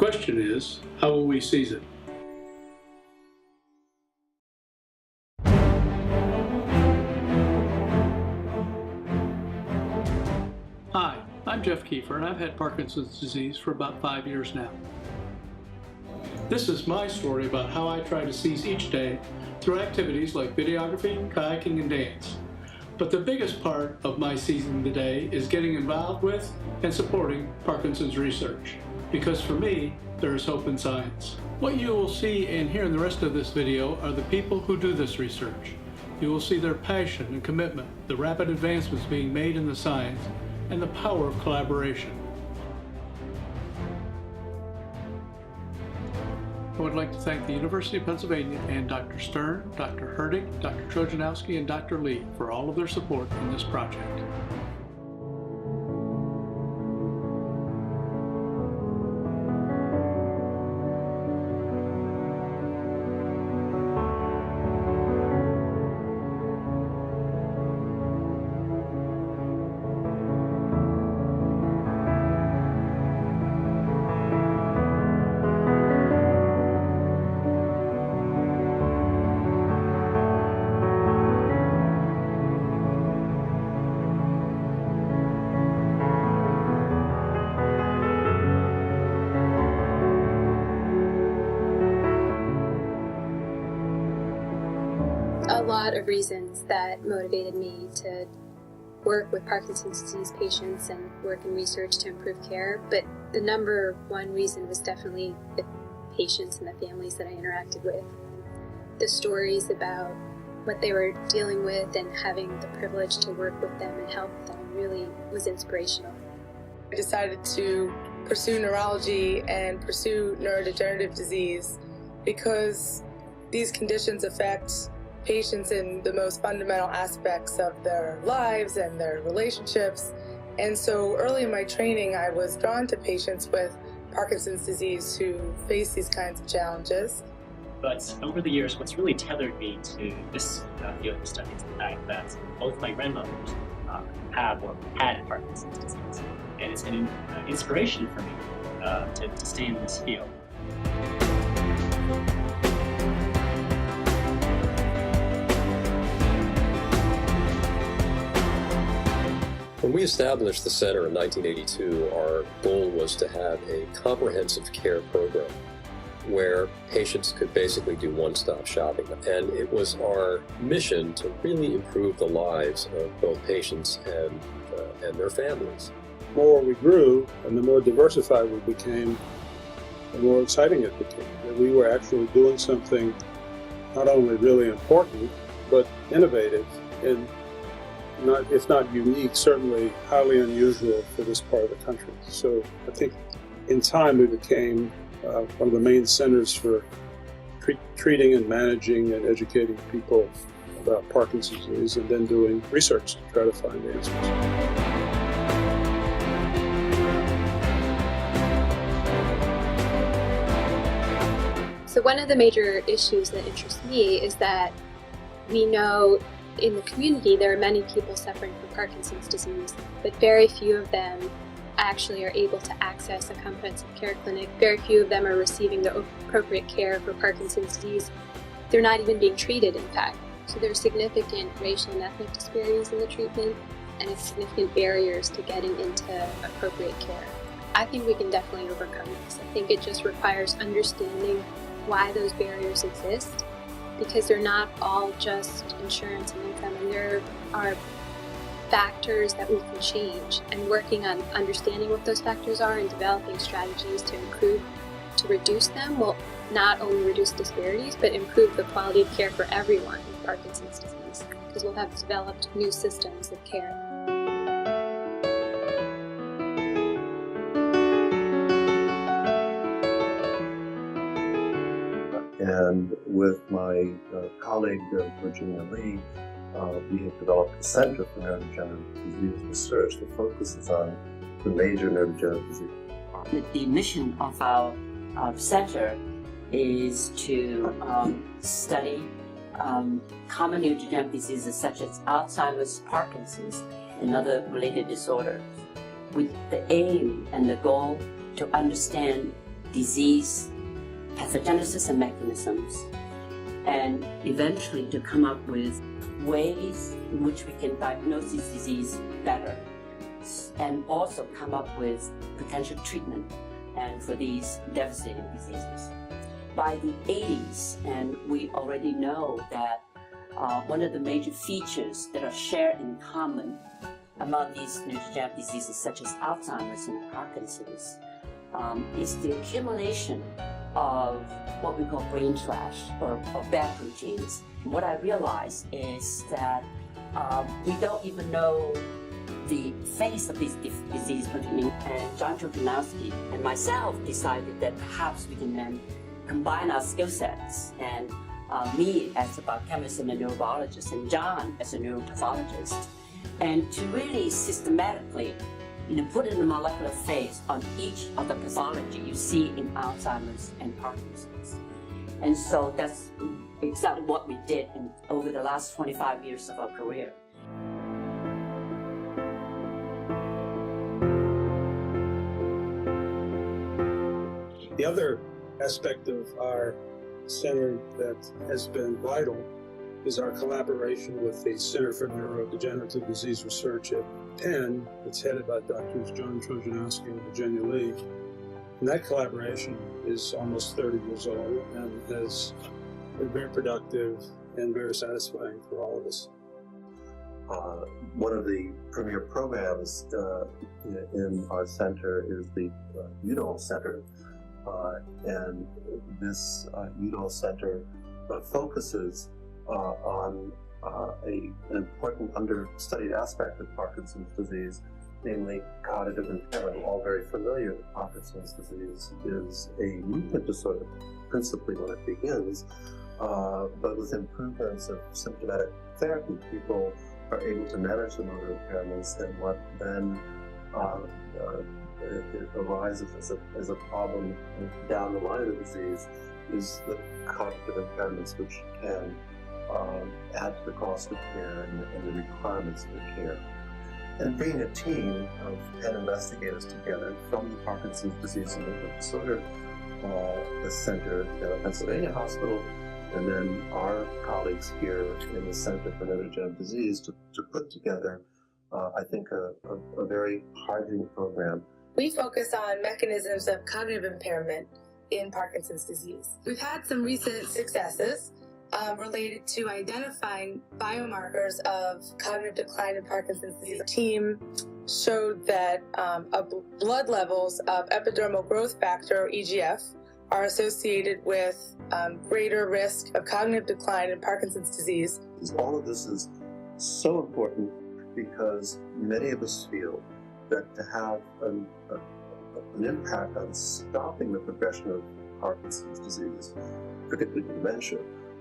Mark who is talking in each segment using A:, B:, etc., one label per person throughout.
A: question is, how will we seize it? Hi, I'm Jeff Keefer, and I've had Parkinson's disease for about 5 years now. This is my story about how I try to seize each day through activities like videography, kayaking, and dance. But the biggest part of my seizing the day is getting involved with and supporting Parkinson's research. Because for me, there is hope in science. What you will see and hear in the rest of this video are the people who do this research. You will see their passion and commitment, the rapid advancements being made in the science, and the power of collaboration. I would like to thank the University of Pennsylvania and Dr. Stern, Dr. Herdig, Dr. Trojanowski, and Dr. Lee for all of their support in this project.
B: A lot of reasons that motivated me to work with Parkinson's disease patients and work in research to improve care, but the number one reason was definitely the patients and the families that I interacted with. The stories about what they were dealing with and having the privilege to work with them and help them really was inspirational.
C: I decided to pursue neurology and pursue neurodegenerative disease because these conditions affect patients in the most fundamental aspects of their lives and their relationships. And so early in my training, I was drawn to patients with Parkinson's disease who face these kinds of challenges.
D: But over the years, what's really tethered me to this field of study is the fact that both my grandmothers have or had Parkinson's disease. And it's an inspiration for me to stay in this field.
E: When we established the center in 1982, our goal was to have a comprehensive care program where patients could basically do one-stop shopping. And it was our mission to really improve the lives of both patients and their families.
F: The more we grew and the more diversified we became, the more exciting it became. That we were actually doing something not only really important, but innovative and if not unique, certainly highly unusual for this part of the country. So I think in time we became one of the main centers for treating and managing and educating people about Parkinson's disease and then doing research to try to find answers.
B: So one of the major issues that interests me is that we know in the community there are many people suffering from Parkinson's disease, but very few of them actually are able to access a comprehensive care clinic. Very few of them are receiving the appropriate care for Parkinson's disease. They're not even being treated, in fact. So there are significant racial and ethnic disparities in the treatment and significant barriers to getting into appropriate care. I think we can definitely overcome this. I think it just requires understanding why those barriers exist, because they're not all just insurance and income, and there are factors that we can change, and working on understanding what those factors are and developing strategies to reduce them will not only reduce disparities, but improve the quality of care for everyone with Parkinson's disease, because we'll have developed new systems of care.
G: And with my colleague, Virginia Lee, we have developed a Center for Neurodegenerative Disease Research that focuses on the major neurodegenerative diseases.
H: The mission of our center is to study common neurodegenerative diseases such as Alzheimer's, Parkinson's, and other related disorders, with the aim and the goal to understand disease pathogenesis and mechanisms, and eventually to come up with ways in which we can diagnose this disease better, and also come up with potential treatment and for these devastating diseases. By the 80s, and we already know that one of the major features that are shared in common among these neurodegenerative diseases such as Alzheimer's and Parkinson's is the accumulation of what we call brain trash or bad routines. What I realized is that we don't even know the face of this disease, and John Trojanowski and myself decided that perhaps we can then combine our skill sets, and me as a biochemist and a neurobiologist, and John as a neuropathologist, and to really systematically put in a molecular phase on each of the pathology you see in Alzheimer's and Parkinson's. And so that's exactly what we did over the last 25 years of our career.
F: The other aspect of our center that has been vital is our collaboration with the Center for Neurodegenerative Disease Research at PENN. It's headed by Drs. John Trojanowski and Virginia Lee. And that collaboration is almost 30 years old and has been very productive and very satisfying for all of us.
G: One of the premier programs in our center is the UDOL Center. And this UDOL Center focuses on an important understudied aspect of Parkinson's disease, namely cognitive impairment. We're all very familiar that Parkinson's disease is a movement disorder, principally when it begins, but with improvements of symptomatic therapy, people are able to manage the motor impairments, and what then it arises as a problem down the line of the disease is the cognitive impairments, which can add to the cost of care and the requirements for care. And bringing a team of PENN investigators together from the Parkinson's Disease and Movement Disorder Center at Pennsylvania Hospital, and then our colleagues here in the Center for Neurodegenerative Disease to put together, I think, a very hard-hitting program.
C: We focus on mechanisms of cognitive impairment in Parkinson's disease. We've had some recent successes related to identifying biomarkers of cognitive decline in Parkinson's disease. The team showed that blood levels of epidermal growth factor, or EGF, are associated with greater risk of cognitive decline in Parkinson's disease.
G: All of this is so important because many of us feel that to have an impact on stopping the progression of Parkinson's disease, particularly dementia,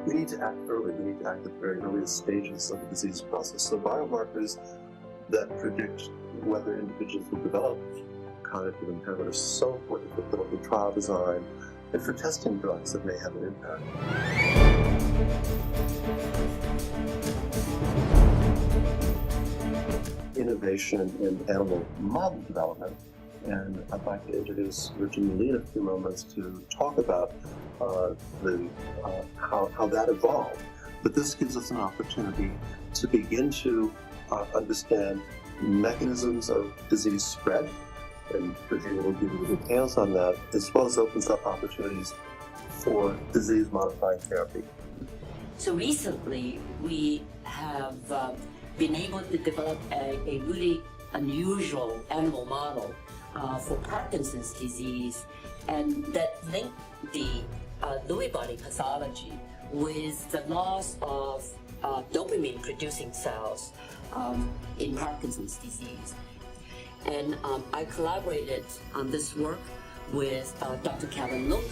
G: we need to act early. We need to act at the very earliest stages of the disease process. So biomarkers that predict whether individuals will develop cognitive impairment are so important for clinical trial design and for testing drugs that may have an impact. Innovation in animal model development, and I'd like to introduce Virginia Lee in a few moments to talk about how that evolved. But this gives us an opportunity to begin to understand mechanisms of disease spread, and Virginia will give you the details on that, as well as opens up opportunities for disease-modifying therapy.
H: So recently, we have been able to develop a really unusual animal model for Parkinson's disease, and that linked the Lewy body pathology with the loss of dopamine-producing cells in Parkinson's disease. And I collaborated on this work with Dr. Kevin Look,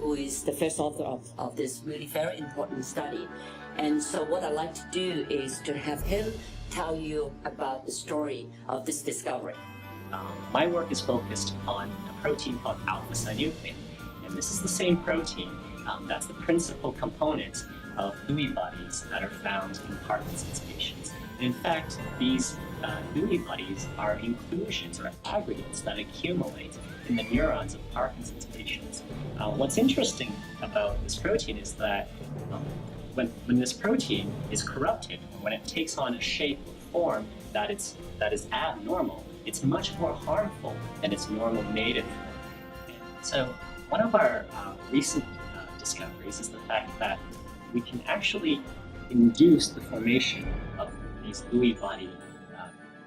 H: who is the first author of this really very important study. And so what I'd like to do is to have him tell you about the story of this discovery.
D: My work is focused on a protein called alpha-synuclein, and this is the same protein that's the principal component of Lewy bodies that are found in Parkinson's patients. And in fact, these Lewy bodies are inclusions or aggregates that accumulate in the neurons of Parkinson's patients. What's interesting about this protein is that when this protein is corrupted, when it takes on a shape or form that is abnormal, it's much more harmful than its normal native form. So one of our recent discoveries is the fact that we can actually induce the formation of these Lewy body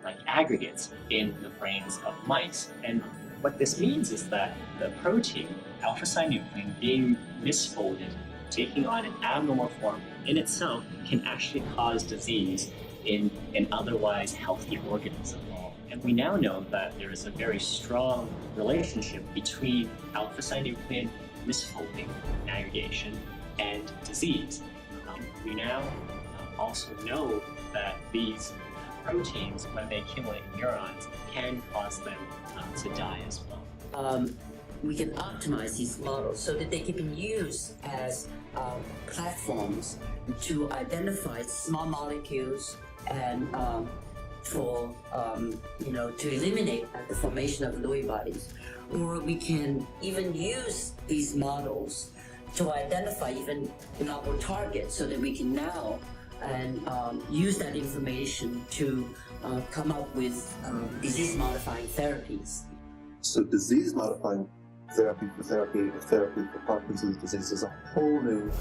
D: like aggregates in the brains of mice. And what this means is that the protein, alpha-synuclein, being misfolded, taking on an abnormal form in itself, can actually cause disease in an otherwise healthy organism. And we now know that there is a very strong relationship between alpha-synuclein misfolding, aggregation, and disease. We now also know that these proteins, when they accumulate in neurons, can cause them to die as well.
H: We can optimize these models so that they can be used as platforms to identify small molecules and to eliminate the formation of Lewy bodies. Or we can even use these models to identify even novel targets so that we can now use that information to come up with disease-modifying therapies.
G: So disease-modifying therapy for Parkinson's disease is a whole new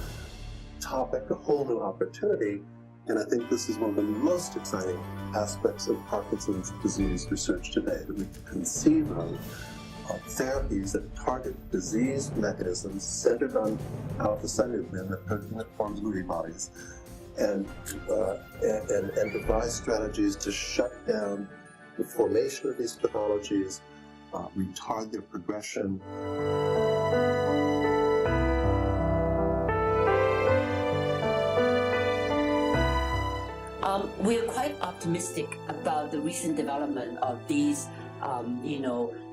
G: topic, a whole new opportunity, and I think this is one of the most exciting aspects of Parkinson's disease research today, that we can conceive of therapies that target disease mechanisms centered on alpha-synuclein, the protein that forms Lewy bodies, and devise strategies to shut down the formation of these pathologies, retard their progression.
H: We're quite optimistic about the recent development of these,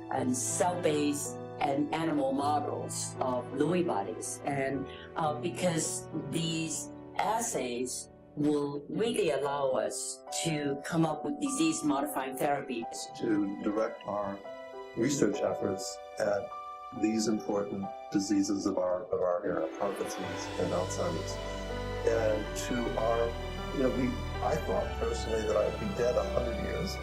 H: and cell-based and animal models of Lewy bodies, and because these assays will really allow us to come up with disease-modifying therapies.
G: To direct our research efforts at these important diseases of our era, Parkinson's and Alzheimer's. And to our, I thought personally that I'd be dead 100 years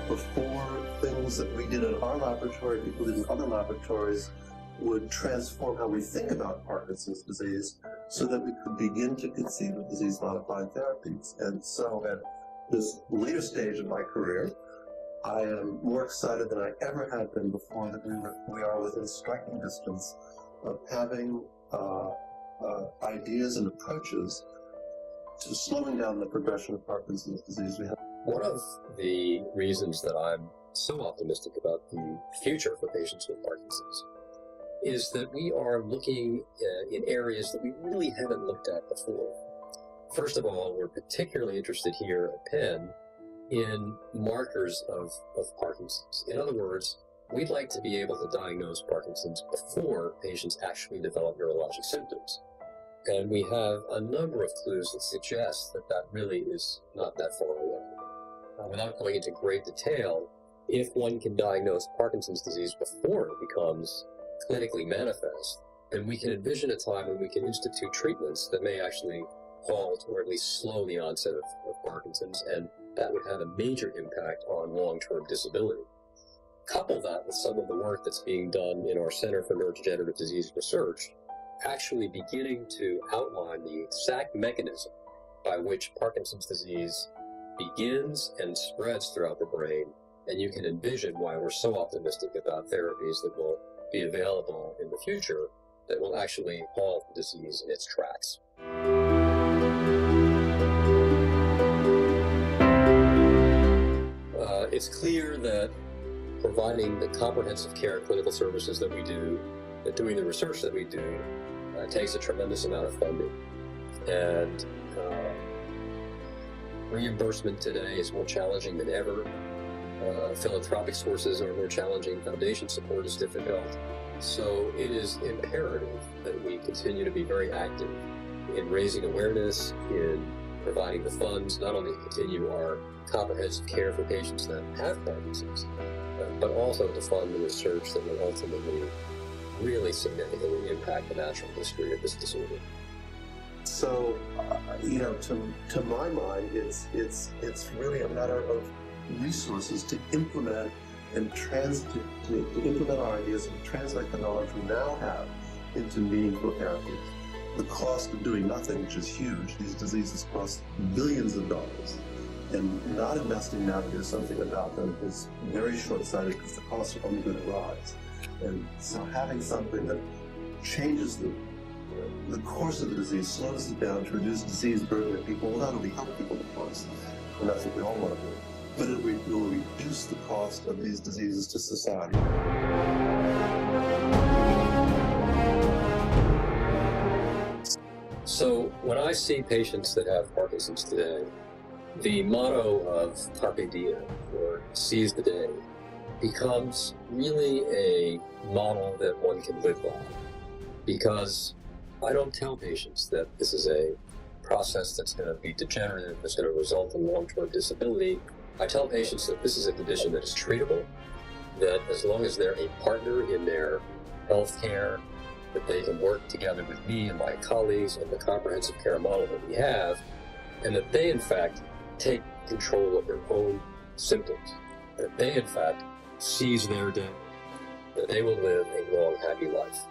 G: before things that we did in our laboratory, people did in other laboratories, would transform how we think about Parkinson's disease so that we could begin to conceive of disease-modifying therapies. And so at this later stage of my career, I am more excited than I ever have been before that we are within striking distance of having ideas and approaches to slowing down the progression of Parkinson's disease.
E: One of the reasons that I'm so optimistic about the future for patients with Parkinson's is that we are looking in areas that we really haven't looked at before. First of all, we're particularly interested here at Penn in markers of Parkinson's. In other words, we'd like to be able to diagnose Parkinson's before patients actually develop neurologic symptoms. And we have a number of clues that suggest that that really is not that far away. Without going into great detail, if one can diagnose Parkinson's disease before it becomes clinically manifest, then we can envision a time when we can institute treatments that may actually halt or at least slow the onset of Parkinson's, and that would have a major impact on long-term disability. Couple that with some of the work that's being done in our Center for Neurodegenerative Disease Research, actually beginning to outline the exact mechanism by which Parkinson's disease begins and spreads throughout the brain, and you can envision why we're so optimistic about therapies that will be available in the future that will actually halt the disease in its tracks. It's clear that providing the comprehensive care clinical services that we do, that doing the research that we do, takes a tremendous amount of funding. And reimbursement today is more challenging than ever. Philanthropic sources are more challenging. Foundation support is difficult. So it is imperative that we continue to be very active in raising awareness, in providing the funds, not only to continue our comprehensive care for patients that have Parkinson's, treatment, but also to fund the research that will ultimately really significantly impact the natural history of this disorder.
G: So, to my mind, it's really a matter of resources to implement and to implement our ideas and translate the knowledge we now have into meaningful therapies. The cost of doing nothing, which is huge, these diseases cost billions of dollars, and not investing now to do something about them is very short-sighted because the costs are only going to rise. And so having something that changes the course of the disease, slows it down to reduce disease burden in people will not only help people, of course, and that's what we all want to do, but it will reduce the cost of these diseases to society.
E: So when I see patients that have Parkinson's today, the motto of Carpe Diem, or seize the day, becomes really a model that one can live by. Because I don't tell patients that this is a process that's going to be degenerative, that's going to result in long-term disability. I tell patients that this is a condition that is treatable, that as long as they're a partner in their health care, that they can work together with me and my colleagues and the comprehensive care model that we have, and that they, in fact, take control of their own symptoms, that they, in fact, seize their day, that they will live a long, happy life.